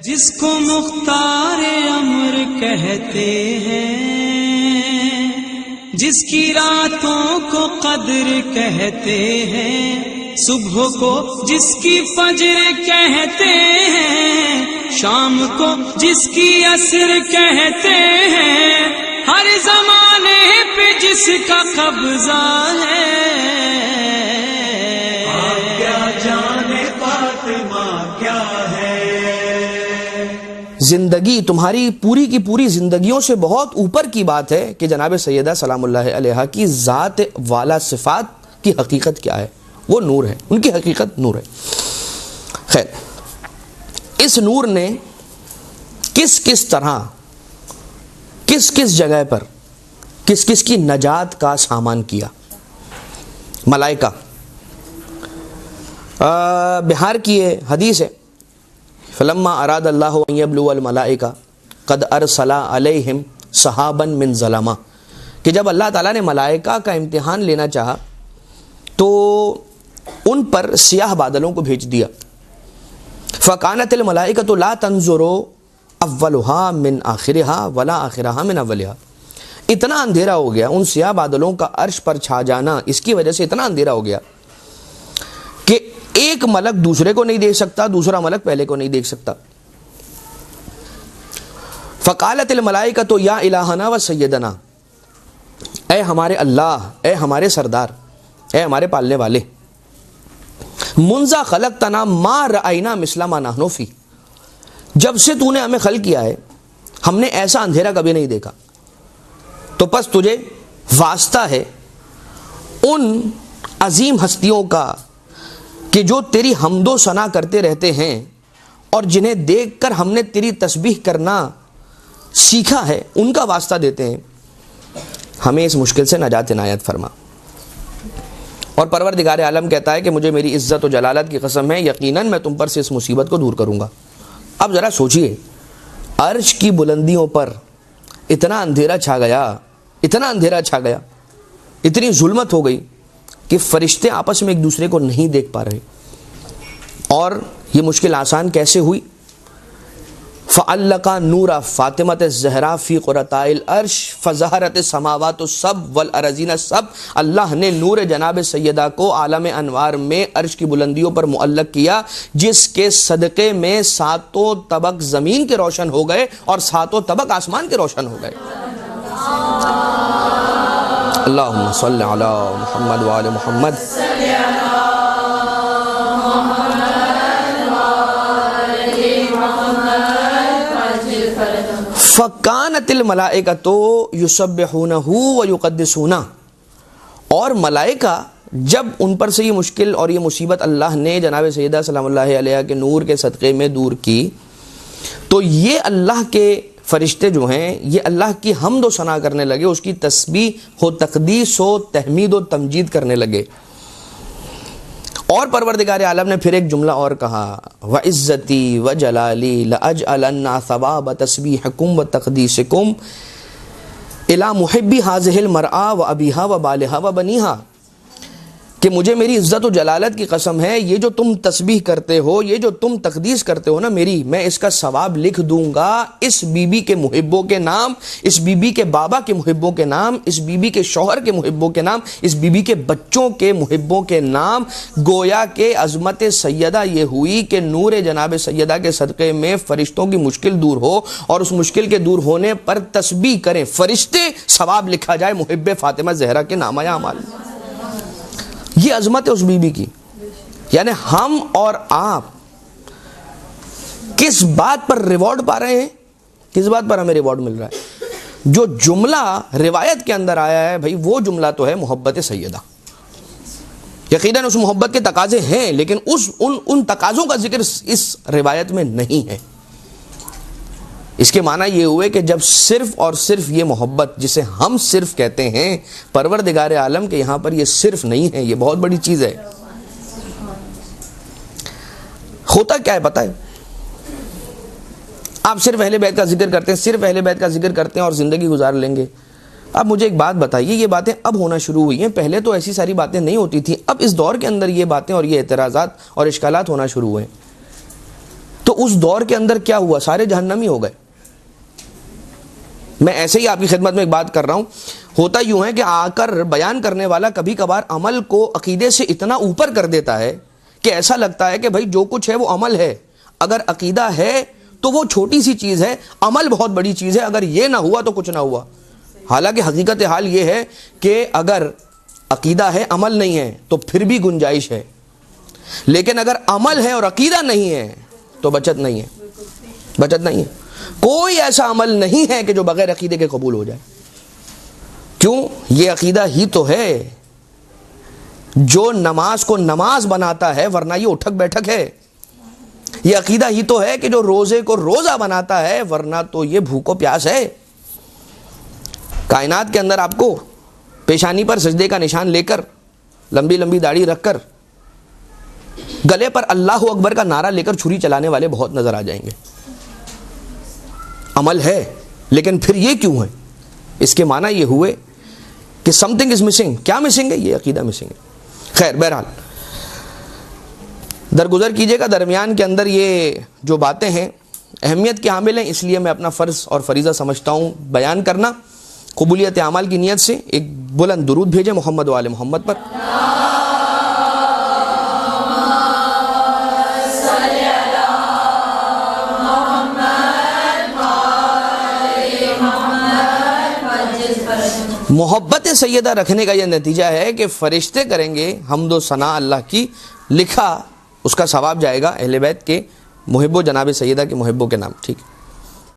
جس کو مختار امر کہتے ہیں، جس کی راتوں کو قدر کہتے ہیں، صبح کو جس کی فجر کہتے ہیں، شام کو جس کی عصر کہتے ہیں، ہر زمانے پہ جس کا قبضہ ہے، کیا جانے فاطمہ کیا ہے۔ زندگی تمہاری پوری کی پوری زندگیوں سے بہت اوپر کی بات ہے کہ جناب سیدہ سلام اللہ علیہا کی ذات والا صفات کی حقیقت کیا ہے۔ وہ نور ہے، ان کی حقیقت نور ہے۔ خیر، اس نور نے کس طرح کس جگہ پر کس کی نجات کا سامان کیا۔ ملائکہ، بہار کی یہ حدیث ہے، فلما اراد اللہ ان یبلو الملائکہ قد ارسل علیہم سحابا من ظلمہ، کہ جب اللہ تعالیٰ نے ملائکہ کا امتحان لینا چاہا تو ان پر سیاہ بادلوں کو بھیج دیا۔ فکانت الملائکۃ لا تنظر اولها من آخرها ولا آخرها من اولها، اتنا اندھیرا ہو گیا، ان سیاہ بادلوں کا عرش پر چھا جانا اس کی وجہ سے اتنا اندھیرا ہو گیا کہ ایک ملک دوسرے کو نہیں دیکھ سکتا، دوسرا ملک پہلے کو نہیں دیکھ سکتا۔ فقالت الملائکۃ یا الہنا و سیدنا، اے ہمارے اللہ، اے ہمارے سردار، اے ہمارے پالنے والے، منذ خلقتنا ما رأینا مثل ما نحن فی، جب سے تو نے ہمیں خلق کیا ہے ہم نے ایسا اندھیرا کبھی نہیں دیکھا، تو پس تجھے واسطہ ہے ان عظیم ہستیوں کا کہ جو تیری حمد و ثنا کرتے رہتے ہیں اور جنہیں دیکھ کر ہم نے تیری تسبیح کرنا سیکھا ہے، ان کا واسطہ دیتے ہیں، ہمیں اس مشکل سے نجات عنایت فرما۔ اور پروردگار عالم کہتا ہے کہ مجھے میری عزت و جلالت کی قسم ہے، یقیناً میں تم پر سے اس مصیبت کو دور کروں گا۔ اب ذرا سوچئے، عرش کی بلندیوں پر اتنا اندھیرا چھا گیا، اتنا اندھیرا چھا گیا، اتنی ظلمت ہو گئی کہ فرشتے آپس میں ایک دوسرے کو نہیں دیکھ پا رہے۔ اور یہ مشکل آسان کیسے ہوئی؟ فَعَلَّقَ نُورَ فاطمۃ الزہرا فی قرۃ العرش فظہرت السماوات السبع والارضین السبع، اللہ نے نور جناب سیدہ کو عالم انوار میں عرش کی بلندیوں پر معلق کیا، جس کے صدقے میں ساتوں طبق زمین کے روشن ہو گئے اور ساتوں طبق آسمان کے روشن ہو گئے۔ اللہم صلی علی محمد وآل محمد۔ فَكَانَتِ الْمَلَائِكَةُ يُسَبِّحُونَهُ وَيُقَدِّسُونَهُ، اور ملائکہ جب ان پر سے یہ مشکل اور یہ مصیبت اللہ نے جناب سیدہ سلام اللہ علیہ کے نور کے صدقے میں دور کی، تو یہ اللہ کے فرشتے جو ہیں یہ اللہ کی حمد و ثنا کرنے لگے، اس کی تسبیح و تقدیس و تحمید و تمجید کرنے لگے۔ اور پروردگار عالم نے پھر ایک جملہ اور کہا، وَعِزَّتِي وَجَلَالِي لَأَجْعَلَنَّ ثَوَابَ تَسْبِيحِكُمْ وَتَقْدِيسِكُمْ إِلَى مُحِبِّ هَذِهِ الْمَرْأَةِ وَأَبِيهَا وَبَالِهَا وَبَنِيهَا، کہ مجھے میری عزت و جلالت کی قسم ہے، یہ جو تم تسبیح کرتے ہو، یہ جو تم تقدیس کرتے ہو نا میری، میں اس کا ثواب لکھ دوں گا اس بی بی کے محبوں کے نام، اس بی بی کے بابا کے محبوں کے نام، اس بی بی کے شوہر کے محبوں کے نام، اس بی بی کے بچوں کے محبوں کے نام۔ گویا کہ عظمت سیدہ یہ ہوئی کہ نور جناب سیدہ کے صدقے میں فرشتوں کی مشکل دور ہو، اور اس مشکل کے دور ہونے پر تسبیح کریں فرشتے، ثواب لکھا جائے محب فاطمہ زہرا کے نامہ اعمال۔ یہ عظمت ہے اس بی بی کی۔ یعنی ہم اور آپ کس بات پر ریوارڈ پا رہے ہیں، کس بات پر ہمیں ریوارڈ مل رہا ہے؟ جو جملہ روایت کے اندر آیا ہے بھائی، وہ جملہ تو ہے محبت سیدہ۔ یقیناً اس محبت کے تقاضے ہیں، لیکن ان تقاضوں کا ذکر اس روایت میں نہیں ہے۔ اس کے معنی یہ ہوئے کہ جب صرف اور صرف یہ محبت جسے ہم صرف کہتے ہیں، پروردگار عالم کے یہاں پر یہ صرف نہیں ہے، یہ بہت بڑی چیز ہے۔ ہوتا کیا ہے پتہ ہے؟ آپ صرف اہل بیت کا ذکر کرتے ہیں، صرف اہل بیت کا ذکر کرتے ہیں اور زندگی گزار لیں گے۔ اب مجھے ایک بات بتائیے، یہ باتیں اب ہونا شروع ہوئی ہیں، پہلے تو ایسی ساری باتیں نہیں ہوتی تھیں، اب اس دور کے اندر یہ باتیں اور یہ اعتراضات اور اشکالات ہونا شروع ہوئے ہیں۔ تو اس دور کے اندر کیا ہوا؟ سارے جہنمی ہو گئے. میں ایسے ہی آپ کی خدمت میں ایک بات کر رہا ہوں. ہوتا یوں ہے کہ آ کر بیان کرنے والا کبھی کبھار عمل کو عقیدے سے اتنا اوپر کر دیتا ہے کہ ایسا لگتا ہے کہ بھائی جو کچھ ہے وہ عمل ہے. اگر عقیدہ ہے تو وہ چھوٹی سی چیز ہے, عمل بہت بڑی چیز ہے. اگر یہ نہ ہوا تو کچھ نہ ہوا. حالانکہ حقیقت حال یہ ہے کہ اگر عقیدہ ہے عمل نہیں ہے تو پھر بھی گنجائش ہے, لیکن اگر عمل ہے اور عقیدہ نہیں ہے تو بچت نہیں ہے, بچت نہیں ہے. کوئی ایسا عمل نہیں ہے کہ جو بغیر عقیدے کے قبول ہو جائے. کیوں؟ یہ عقیدہ ہی تو ہے جو نماز کو نماز بناتا ہے, ورنہ یہ اٹھک بیٹھک ہے. یہ عقیدہ ہی تو ہے کہ جو روزے کو روزہ بناتا ہے, ورنہ تو یہ بھوک و پیاس ہے. کائنات کے اندر آپ کو پیشانی پر سجدے کا نشان لے کر, لمبی لمبی داڑھی رکھ کر, گلے پر اللہ اکبر کا نعرہ لے کر چھری چلانے والے بہت نظر آ جائیں گے. عمل ہے لیکن پھر یہ کیوں ہے؟ اس کے معنی یہ ہوئے کہ سم تھنگ از مسنگ. کیا مسنگ ہے؟ یہ عقیدہ مسنگ ہے. خیر بہرحال درگزر کیجیے گا. درمیان کے اندر یہ جو باتیں ہیں اہمیت کے حامل ہیں, اس لیے میں اپنا فرض اور فریضہ سمجھتا ہوں بیان کرنا. قبولیت اعمال کی نیت سے ایک بلند درود بھیجیں محمد و آل محمد پر. محبت سیدہ رکھنے کا یہ نتیجہ ہے کہ فرشتے کریں گے حمد و ثنا اللہ کی, لکھا اس کا ثواب جائے گا اہل بیت کے محب و جناب سیدہ کے محبوں کے نام. ٹھیک ہے.